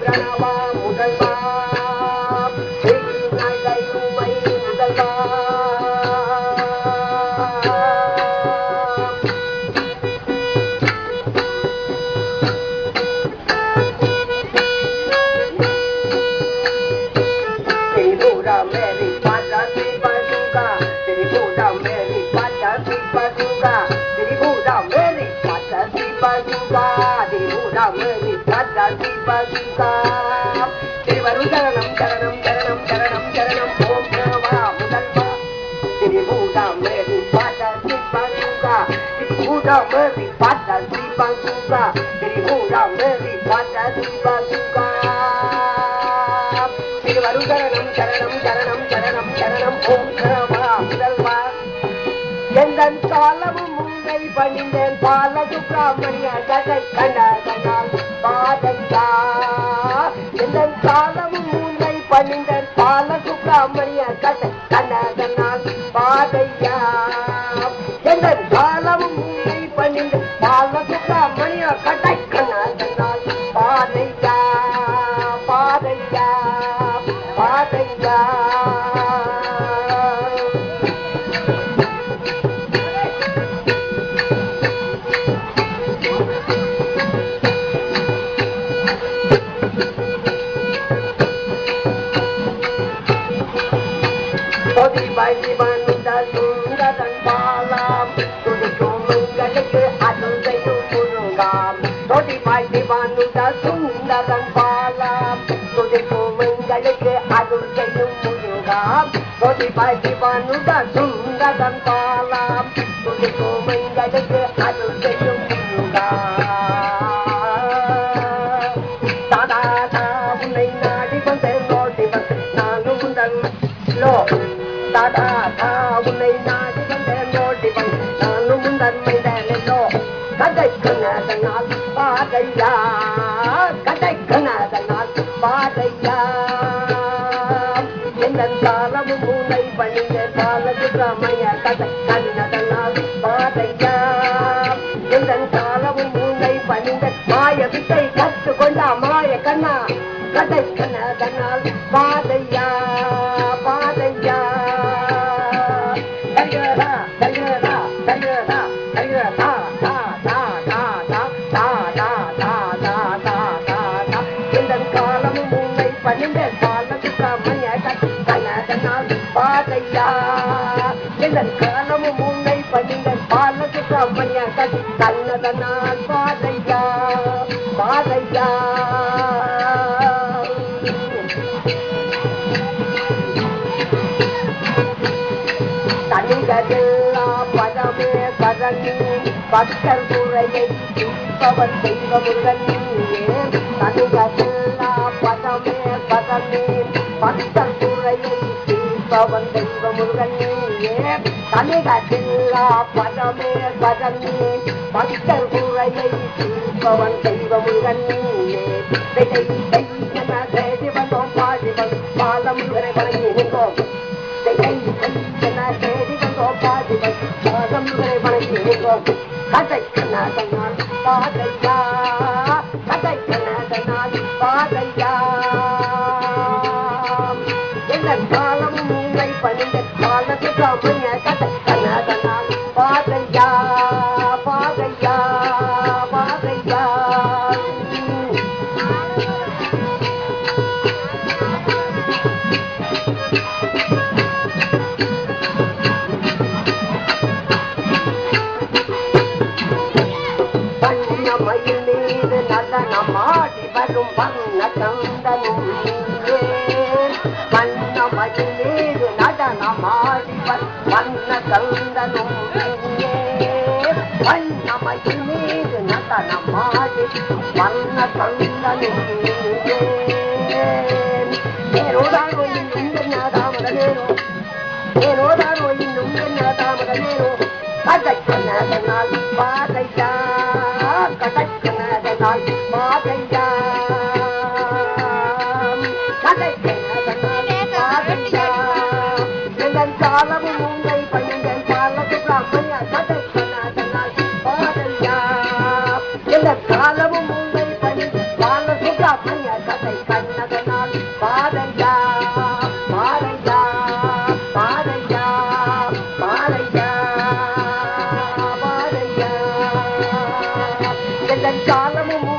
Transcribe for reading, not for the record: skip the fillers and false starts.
கணவா முதல்வா உமை முதல்வா Tribura Mary Pata Tripaduga Tribura Mary Pata Tripaduga Tribura Mary Pata Tripaduga Tribura Mary Pata Tripaduga Trivaru Charanam Charanam Charanam Charanam Charanam Om Nava Mudalva Tribura Mary Pata Tripaduga Tribura Mary Pata Tripaduga Tribura Mary Pata Tripaduga Trivaru Charanam Charanam Charanam Charanam Charanam Om Nava Mudalva எந்தன் காலமும் முன்னை பணிந்தேன் பால சுப்பிரமணிய கதை கண்டதனால் பாதையா எந்தன் காலமும் முன்னை பணிந்தேன் பால சுப்பிரமணிய கதை கண்டதனால் பாதையா எந்தன் காலமும் முன்னை பணிந்த பால சுப்பிரமணிய கதை கண்டதனால் பாதையா பாதையா பாதையா Bajibanda sundaran balam tudikum mengalike adul sayum murungam Todi bajibanda sundaran balam tudikum mengalike adul sayum murungam Todi bajibanda sundaran balam tudikum mengalike adul sayum murungam Tada unai nadi bande nodi bande nanu mundan lo Tada unai nadi bande nodi bande nanu mundan maidano kadai kanadal paadaiya kadai kanadal paadaiya endan kalam munai paninde baladu ramaya kadai kanadal paadaiya endan kalam munai paninde maya vittai kattu konda maya kanna kadai kanadal paadaiya paadaiya dalgara dalgara dalgara dalgara ta ta ta ta ta ta ta ta ta ta ta ta endan kalam munai paninde baladu ramaya kadai kanadal paadaiya endan kalam munai paninde baladu ramaya kadai kanadal paadaiya paadaiya தனிகதில்லா பதமே பதனி பக்தர் குறையை தீர்ப்பவன் தெய்வ முருகனே தனிகதில்லா பதமே பதனி பக்தர் குறையை தீர்ப்பவன் தெய்வ முருகனே தனிகதில்லா பதமே பதனி பக்தர் குறையை தீர்ப்பவன் தெய்வ முருகனே தேடி வந்தோம் பாடிவன் பாலம் வரை வணங்கி நின்றோம் kadai kanadal paadaiya kadai kanadal paadaiya endan kalam munai paninde baladu ramaya kadai kanadal paadaiya paadaiya paadaiya மயில் மீது நடனமாடி வரும் வண்ண கந்தனும் வண்ண மயில் மீது நடனமாடி வரும் வண்ண கந்தனும் வண்ண மயில் மீது நடனமாடி வண்ண கந்தனும் நேரோதானோ இன்னும் தாமதனேனோ நேரோதானோ இன்னும் தாமதனேனோ kadai kanadal paadaiya kadai kanadal paadaiya kadai kanadal paadaiya endan kalam munai panindal baladu ramaya kadai kanadal paadaiya endan kalam munai panindal baladu ramaya kadai அதனால் பாதையா பாதையா பாதையா பாதையா பாதையா எந்த காலமும்